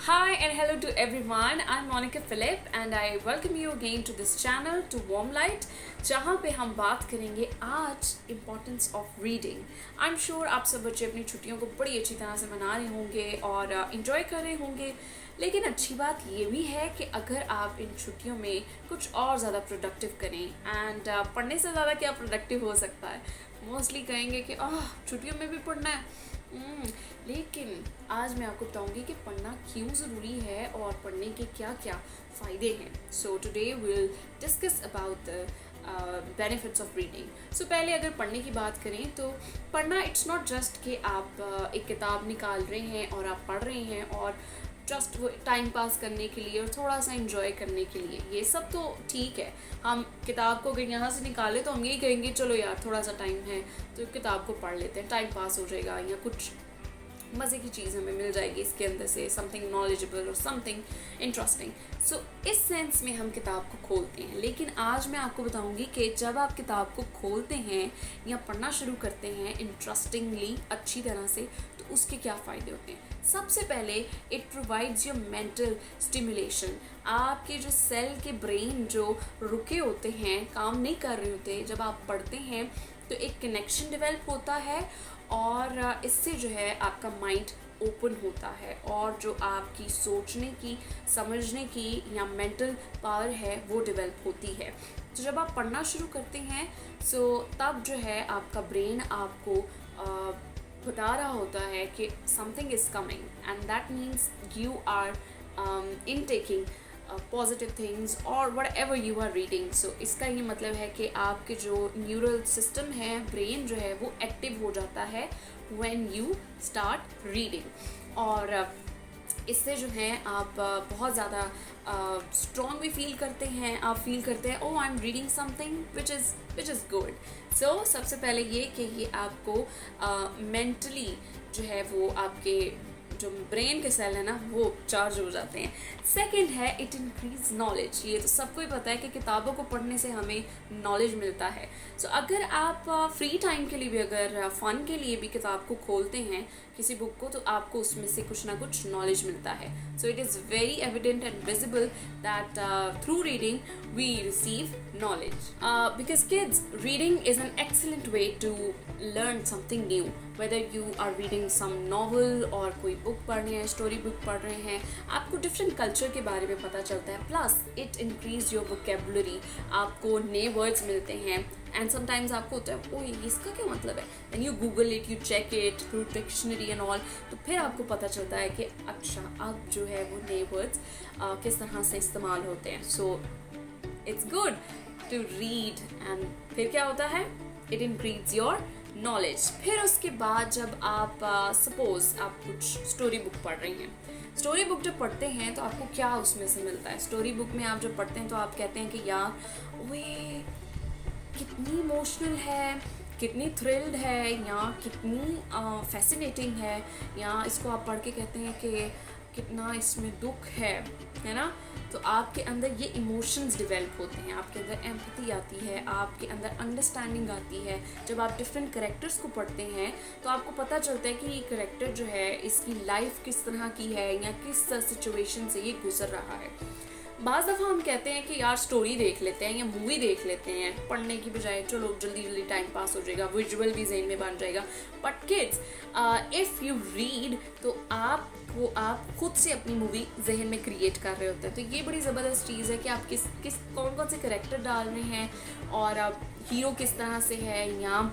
Hi and hello to everyone. I'm Monica Philip and I welcome you again to this channel to Warm Light जहाँ पे हम बात करेंगे आज importance of reading. I am sure आप सब बच्चे अपनी छुट्टियों को बड़ी अच्छी तरह से मना रहे होंगे और इन्जॉय कर रहे होंगे, लेकिन अच्छी बात ये भी है कि अगर आप इन छुट्टियों में कुछ और ज़्यादा प्रोडक्टिव करें एंड पढ़ने से ज़्यादा क्या प्रोडक्टिव हो सकता है। मोस्टली कहेंगे कि छुट्टियों में भी पढ़ना है। लेकिन आज मैं आपको बताऊंगी कि पढ़ना क्यों ज़रूरी है और पढ़ने के क्या क्या फ़ायदे हैं। So today will discuss about the benefits of reading. So पहले अगर पढ़ने की बात करें तो पढ़ना इट्स नॉट जस्ट कि आप एक किताब निकाल रहे हैं और आप पढ़ रहे हैं और जस्ट वो टाइम पास करने के लिए और थोड़ा सा इंजॉय करने के लिए, ये सब तो ठीक है। हम किताब को अगर यहाँ से निकालें तो हम यही कहेंगे चलो यार थोड़ा सा टाइम है तो किताब को पढ़ लेते हैं, टाइम पास हो जाएगा या कुछ मज़े की चीज़ हमें मिल जाएगी इसके अंदर से, समथिंग नॉलेजेबल और समथिंग इंटरेस्टिंग। सो इस सेंस में हम किताब को खोलते हैं। लेकिन आज मैं आपको बताऊंगी कि जब आप किताब को खोलते हैं या पढ़ना शुरू करते हैं इंटरेस्टिंगली अच्छी तरह से, तो उसके क्या फ़ायदे होते हैं। सबसे पहले it provides your mental stimulation. आपके जो सेल के ब्रेन जो रुके होते हैं, काम नहीं कर रहे होते, जब आप पढ़ते हैं तो एक कनेक्शन डेवलप होता है और इससे जो है आपका माइंड ओपन होता है और जो आपकी सोचने की, समझने की या मेंटल पावर है वो डेवलप होती है। तो जब आप पढ़ना शुरू करते हैं तब जो है आपका ब्रेन आपको बता रहा होता है कि something is coming and that means you are intaking positive things और whatever you are reading. So इसका ये मतलब है कि आपके जो न्यूरल सिस्टम है, ब्रेन जो है वो एक्टिव हो जाता है व्हेन यू स्टार्ट रीडिंग। और इससे जो है आप बहुत ज़्यादा स्ट्रॉन्ग भी फील करते हैं। आप फील करते हैं I am reading something which is good. So सबसे पहले ये कि ये आपको मेंटली जो है वो आपके जो ब्रेन के सेल है ना वो चार्ज हो जाते हैं। सेकंड है इट इंक्रीज नॉलेज। ये तो सबको ही पता है कि किताबों को पढ़ने से हमें नॉलेज मिलता है। सो अगर आप फ्री टाइम के लिए भी, अगर फ़न के लिए भी किताब को खोलते हैं किसी बुक को, तो आपको उसमें से कुछ ना कुछ नॉलेज मिलता है। So it is very evident and visible that through reading we receive knowledge because kids reading is an excellent way to learn something new, whether you are reading some novel और कोई book पढ़ रहे हैं, story book पढ़ रहे हैं, आपको different culture के बारे में पता चलता है। Plus it increase your vocabulary, आपको नए वर्ड्स मिलते हैं एंड समटाइम्स आपको होता है ओह इसका क्या मतलब है, and you Google it, you check it through dictionary and all, तो फिर आपको पता चलता है कि अच्छा अब जो है वो नए वर्ड्स किस तरह से इस्तेमाल होते हैं। So it's good to read and फिर क्या होता है इट इंक्रीज योर नॉलेज। फिर उसके बाद जब आप सपोज आप कुछ स्टोरी बुक पढ़ रही हैं, स्टोरी बुक जब पढ़ते हैं तो आपको क्या उसमें से मिलता है। स्टोरी बुक में आप जब पढ़ते हैं तो आप कहते हैं कि यार वे कितनी इमोशनल है, कितनी थ्रिल्ड है या कितनी फैसिनेटिंग है, या इसको आप पढ़ के कहते हैं कि कितना इसमें दुख है ना। तो आपके अंदर ये इमोशंस डेवलप होते हैं, आपके अंदर एम्पैथी आती है, आपके अंदर अंडरस्टैंडिंग आती है। जब आप डिफरेंट कैरेक्टर्स को पढ़ते हैं तो आपको पता चलता है कि ये कैरेक्टर जो है इसकी लाइफ किस तरह की है या किस सिचुएशन से ये गुजर रहा है। बाज़ दफ़ा हम कहते हैं कि यार स्टोरी देख लेते हैं या मूवी देख लेते हैं पढ़ने की बजाय, चलो जल्दी जल्दी टाइम पास हो जाएगा, विजुअल भी ज़हन में बन जाएगा। But kids if you read तो आप खुद से अपनी मूवी जहन में क्रिएट कर रहे होते हैं। तो ये बड़ी ज़बरदस्त चीज़ है कि आप कौन कौन से कैरेक्टर डाल रहे हैं और हीरो किस तरह से है या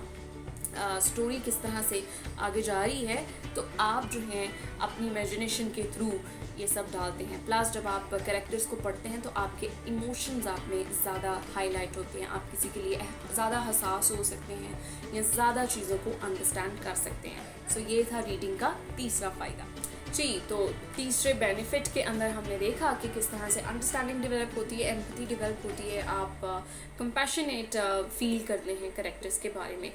स्टोरी किस तरह से आगे जा रही है, तो आप जो हैं अपनी इमेजिनेशन के थ्रू ये सब डालते हैं। प्लस जब आप कैरेक्टर्स को पढ़ते हैं तो आपके इमोशंस आप में ज़्यादा हाईलाइट होते हैं, आप किसी के लिए ज़्यादा हसास हो सकते हैं या ज़्यादा चीज़ों को अंडरस्टैंड कर सकते हैं। सो ये था रीडिंग का तीसरा फ़ायदा। जी, तो तीसरे बेनिफिट के अंदर हमने देखा कि किस तरह से अंडरस्टैंडिंग डेवलप होती है, एम्पैथी डेवलप होती है, आप कंपैशनेट फील करते हैं कैरेक्टर्स के बारे में।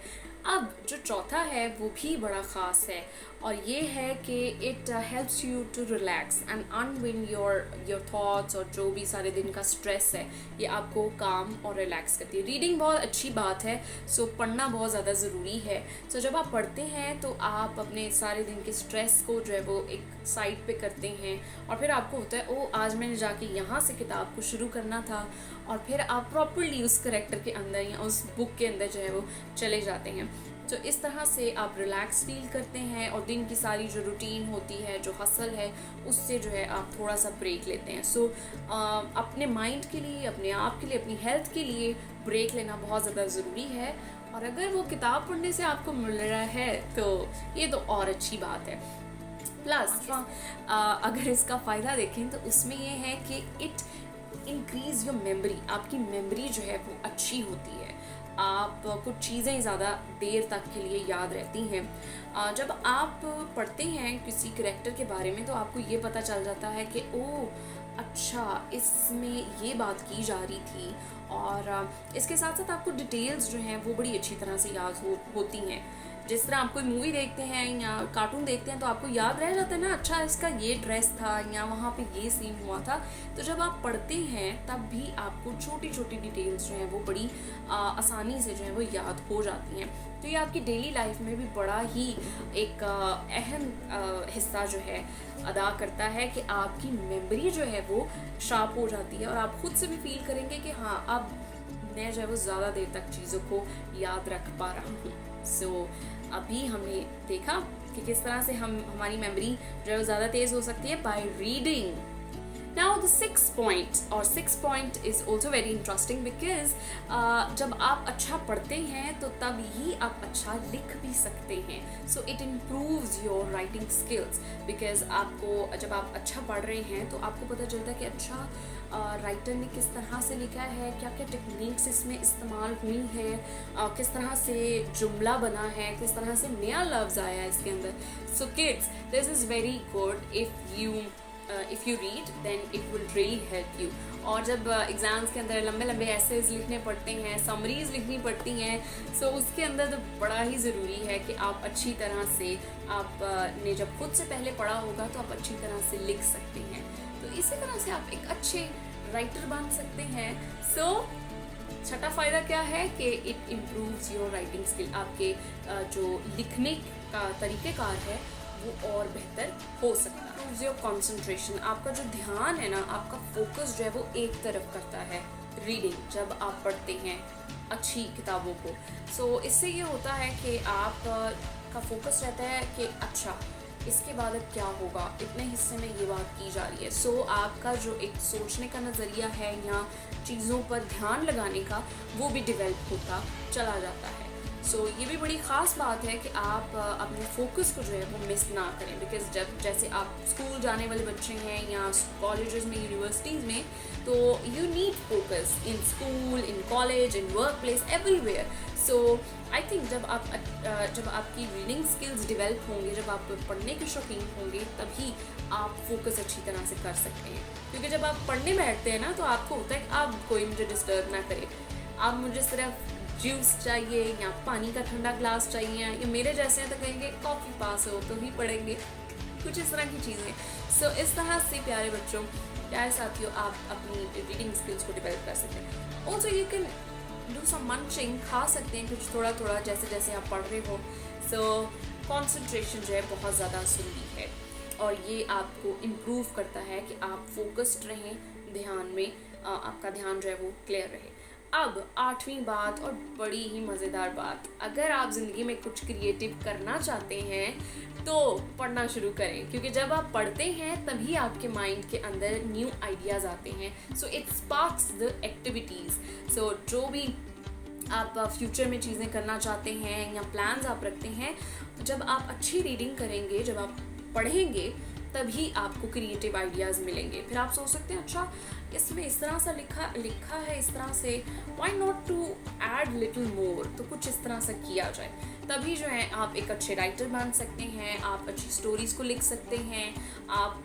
अब जो चौथा है वो भी बड़ा ख़ास है, और ये है कि it helps you to relax and unwind your thoughts, और जो भी सारे दिन का स्ट्रेस है ये आपको काम और रिलैक्स करती है। रीडिंग बहुत अच्छी बात है, सो पढ़ना बहुत ज़्यादा ज़रूरी है। सो जब आप पढ़ते हैं तो आप अपने सारे दिन के स्ट्रेस को जो है वो एक साइड पे करते हैं, और फिर आपको होता है ओ आज मैंने जाके यहाँ से किताब को शुरू करना था, और फिर आप प्रॉपरली उस करेक्टर के अंदर या उस बुक के अंदर जो है वो चले जाते हैं। तो इस तरह से आप रिलैक्स फील करते हैं, और दिन की सारी जो रूटीन होती है, जो हसल है, उससे जो है आप थोड़ा सा ब्रेक लेते हैं। सो अपने माइंड के लिए, अपने आप के लिए, अपनी हेल्थ के लिए ब्रेक लेना बहुत ज़्यादा ज़रूरी है, और अगर वो किताब पढ़ने से आपको मिल रहा है तो ये तो और अच्छी बात है। प्लस अगर इसका फ़ायदा देखें तो उसमें ये है कि इट इंक्रीज़ योर मेमोरी। आपकी मेमोरी जो है वो अच्छी होती है, आप कुछ चीज़ें ज़्यादा देर तक के लिए याद रहती हैं। जब आप पढ़ते हैं किसी करैक्टर के बारे में तो आपको ये पता चल जाता है कि ओह अच्छा इसमें ये बात की जा रही थी, और इसके साथ साथ आपको डिटेल्स जो हैं वो बड़ी अच्छी तरह से याद होती हैं। जिस तरह आप कोई मूवी देखते हैं या कार्टून देखते हैं तो आपको याद रह जाता है ना, अच्छा इसका ये ड्रेस था या वहाँ पे ये सीन हुआ था। तो जब आप पढ़ते हैं तब भी आपको छोटी छोटी डिटेल्स जो हैं वो बड़ी आसानी से जो है वो याद हो जाती हैं। तो ये आपकी डेली लाइफ में भी बड़ा ही एक अहम हिस्सा जो है अदा करता है कि आपकी मेमोरी जो है वो शार्प हो जाती है, और आप खुद से भी फील करेंगे कि हाँ अब मैं जो है वो ज़्यादा देर तक चीज़ों को याद रख पा रहा हूँ। सो अभी हमने देखा कि किस तरह से हमारी मेमोरी जो है वो ज़्यादा तेज़ हो सकती है by reading. Now the sixth point is also very interesting because जब आप अच्छा पढ़ते हैं तो तब ही आप अच्छा लिख भी सकते हैं। So it improves your writing skills because आपको जब आप अच्छा पढ़ रहे हैं तो आपको पता चलता है कि अच्छा राइटर ने किस तरह से लिखा है, क्या क्या टेक्निक्स इसमें इस्तेमाल हुई हैं, किस तरह से जुमला बना है, किस तरह से नया लफ्ज़ आया है इसके अंदर। So kids, this is very good if you read then it will really help you। और जब एग्ज़ाम्स के अंदर लंबे लंबे एसेज लिखने पड़ते हैं, समरीज लिखनी पड़ती हैं, सो उसके अंदर तो बड़ा ही ज़रूरी है कि आप अच्छी तरह से आपने जब खुद से पहले पढ़ा होगा तो आप अच्छी तरह से लिख सकते हैं। तो इसी तरह से आप एक अच्छे राइटर बन सकते हैं। सो छठा फ़ायदा क्या है कि it improves your writing skill. आपके जो लिखने का तरीक़ेकार है वो और बेहतर हो सकता है। Improves your concentration. आपका जो ध्यान है ना, आपका फोकस जो है वो एक तरफ करता है रीडिंग जब आप पढ़ते हैं अच्छी किताबों को। सो इससे ये होता है कि आप का फोकस रहता है कि अच्छा इसके बाद अब क्या होगा, इतने हिस्से में ये बात की जा रही है। सो आपका जो एक सोचने का नज़रिया है या चीज़ों पर ध्यान लगाने का वो भी डेवलप होता चला जाता है। सो ये भी बड़ी ख़ास बात है कि आप अपने फोकस को जो है वो मिस ना करें, बिकॉज जब जैसे आप स्कूल जाने वाले बच्चे हैं या कॉलेजेस में, यूनिवर्सिटीज़ में, तो you need focus in school, in college, in work place, everywhere. So I think जब आपकी रीडिंग स्किल्स डेवलप होंगे, जब आप पढ़ने के शौकीन होंगे, तभी आप फोकस अच्छी तरह से कर सकते हैं। क्योंकि जब आप पढ़ने बैठते हैं ना तो आपको होता है कि अब कोई मुझे डिस्टर्ब ना करे, अब मुझे सिर्फ जूस चाहिए या पानी का ठंडा ग्लास चाहिए, या मेरे जैसे हैं तो कहेंगे कॉफ़ी पास हो तो ही पढ़ेंगे, कुछ इस तरह की चीज़ें। सो इस तरह से प्यारे बच्चों, प्यारे साथियों, आप अपनी रीडिंग स्किल्स को डेवलप कर सकते हैं। Also you can do some munching, खा सकते हैं कुछ थोड़ा थोड़ा जैसे जैसे आप पढ़ रहे हो। सो कॉन्सेंट्रेशन जो है बहुत ज़्यादा ज़रूरी है, और ये आपको इम्प्रूव करता है कि आप फोकस्ड रहें, ध्यान में आपका ध्यान जो है वो क्लियर रहे। अब 8वीं बात और बड़ी ही मज़ेदार बात, अगर आप ज़िंदगी में कुछ क्रिएटिव करना चाहते हैं तो पढ़ना शुरू करें, क्योंकि जब आप पढ़ते हैं तभी आपके माइंड के अंदर न्यू आइडियाज़ आते हैं। So it sparks the activities. So जो भी आप फ्यूचर में चीज़ें करना चाहते हैं या प्लान्स आप रखते हैं, जब आप अच्छी रीडिंग करेंगे, जब आप पढ़ेंगे, तभी आपको क्रिएटिव आइडियाज़ मिलेंगे। फिर आप सोच सकते हैं अच्छा इसमें इस तरह से लिखा है इस तरह से, why not to add little more, तो कुछ इस तरह से किया जाए। तभी जो है आप एक अच्छे राइटर बन सकते हैं, आप अच्छी स्टोरीज़ को लिख सकते हैं, आप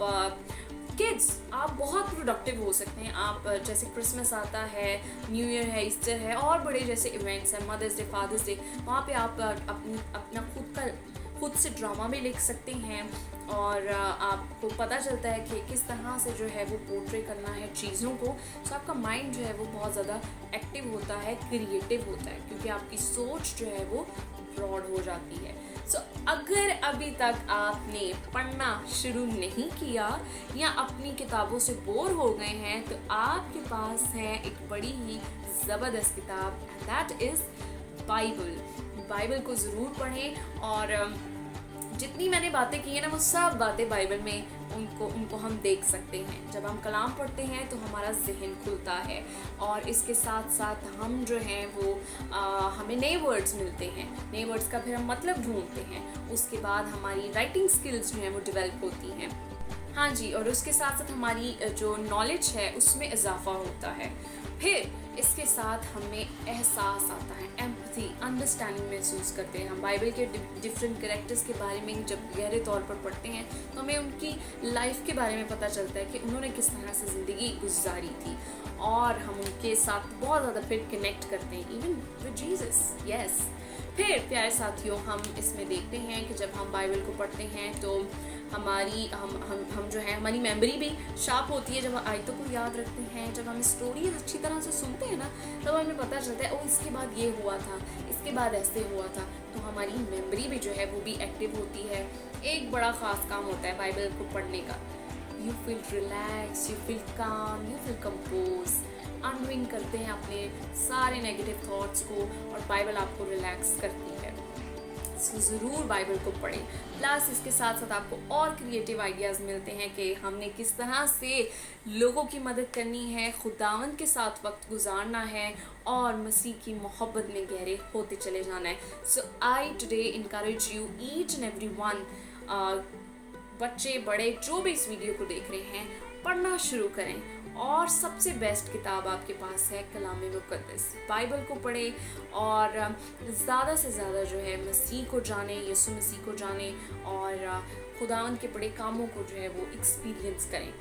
किड्स, आप बहुत प्रोडक्टिव हो सकते हैं। आप जैसे क्रिसमस आता है, न्यू ईयर है, ईस्टर है और बड़े जैसे इवेंट्स हैं, मदर्स डे, फादर्स डे, वहाँ पे आप अपना खुद से ड्रामा भी लिख सकते हैं और आपको पता चलता है कि किस तरह से जो है वो पोर्ट्रे करना है चीज़ों को। तो आपका माइंड जो है वो बहुत ज़्यादा एक्टिव होता है, क्रिएटिव होता है, क्योंकि आपकी सोच जो है वो ब्रॉड हो जाती है। सो अगर अभी तक आपने पढ़ना शुरू नहीं किया या अपनी किताबों से बोर हो गए हैं तो आपके पास है एक बड़ी ही ज़बरदस्त किताब, and that is Bible. Bible को ज़रूर पढ़ें और जितनी मैंने बातें की है ना वो सब बातें बाइबल में उनको हम देख सकते हैं। जब हम कलाम पढ़ते हैं तो हमारा जहन खुलता है और इसके साथ साथ हम जो हैं वो हमें नए वर्ड्स मिलते हैं, नए वर्ड्स का फिर हम मतलब ढूंढते हैं। उसके बाद हमारी राइटिंग स्किल्स जो हैं वो डेवलप होती हैं। हाँ जी, और उसके साथ साथ हमारी जो नॉलेज है उसमें इजाफा होता है। फिर इसके साथ हमें एहसास आता है, एम्पैथी, अंडरस्टैंडिंग महसूस करते हैं। हम बाइबल के डिफरेंट कैरेक्टर्स के बारे में जब गहरे तौर पर पढ़ते हैं तो हमें उनकी लाइफ के बारे में पता चलता है कि उन्होंने किस तरह से ज़िंदगी गुजारी थी और हम उनके साथ बहुत ज़्यादा फिर कनेक्ट करते हैं, इवन विद जीसस। यस। फिर प्यारे साथियों, हम इसमें देखते हैं कि जब हम बाइबल को पढ़ते हैं तो हमारी हम जो है हमारी मेमोरी भी शार्प होती है। जब हम आयतों को याद रखते हैं, जब हम स्टोरी अच्छी तरह से सुनते हैं ना, तब हमें पता चलता है ओ इसके बाद ये हुआ था, इसके बाद ऐसे हुआ था। तो हमारी मेमोरी भी जो है वो भी एक्टिव होती है। एक बड़ा ख़ास काम होता है बाइबल को पढ़ने का, you feel relax, you feel calm, you feel compose. Unwind करते हैं अपने सारे नेगेटिव थॉट्स को और बाइबल आपको रिलैक्स करती है। सो ज़रूर बाइबल को पढ़ें। प्लस इसके साथ साथ आपको और क्रिएटिव आइडियाज़ मिलते हैं कि हमने किस तरह से लोगों की मदद करनी है, खुदावंद के साथ वक्त गुजारना है और मसीह की मोहब्बत में गहरे होते चले जाना है। So I today encourage you each and every one, बच्चे बड़े जो भी इस वीडियो को देख रहे हैं, पढ़ना शुरू करें। और सबसे बेस्ट किताब आपके पास है कलाम मुक़द्दस, बाइबल को पढ़ें और ज़्यादा से ज़्यादा जो है मसीह को जानें, यीशु मसीह को जानें और खुदावंद के बड़े कामों को जो है वो एक्सपीरियंस करें।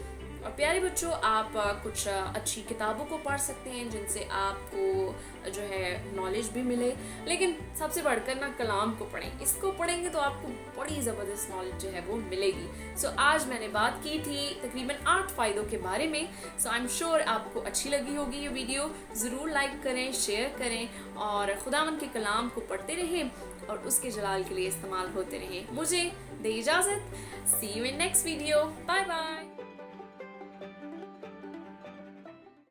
और प्यारे बच्चों, आप कुछ अच्छी किताबों को पढ़ सकते हैं जिनसे आपको जो है नॉलेज भी मिले, लेकिन सबसे बढ़कर ना कलाम को पढ़ें। इसको पढ़ेंगे तो आपको बड़ी ज़बरदस्त नॉलेज जो है वो मिलेगी। सो आज मैंने बात की थी तकरीबन 8 फ़ायदों के बारे में। सो आई एम श्योर आपको अच्छी लगी होगी ये वीडियो। ज़रूर लाइक करें, शेयर करें और खुदावंद के कलाम को पढ़ते रहें और उसके जलाल के लिए इस्तेमाल होते रहें। मुझे दे इजाज़त। See you in next video. Bye bye.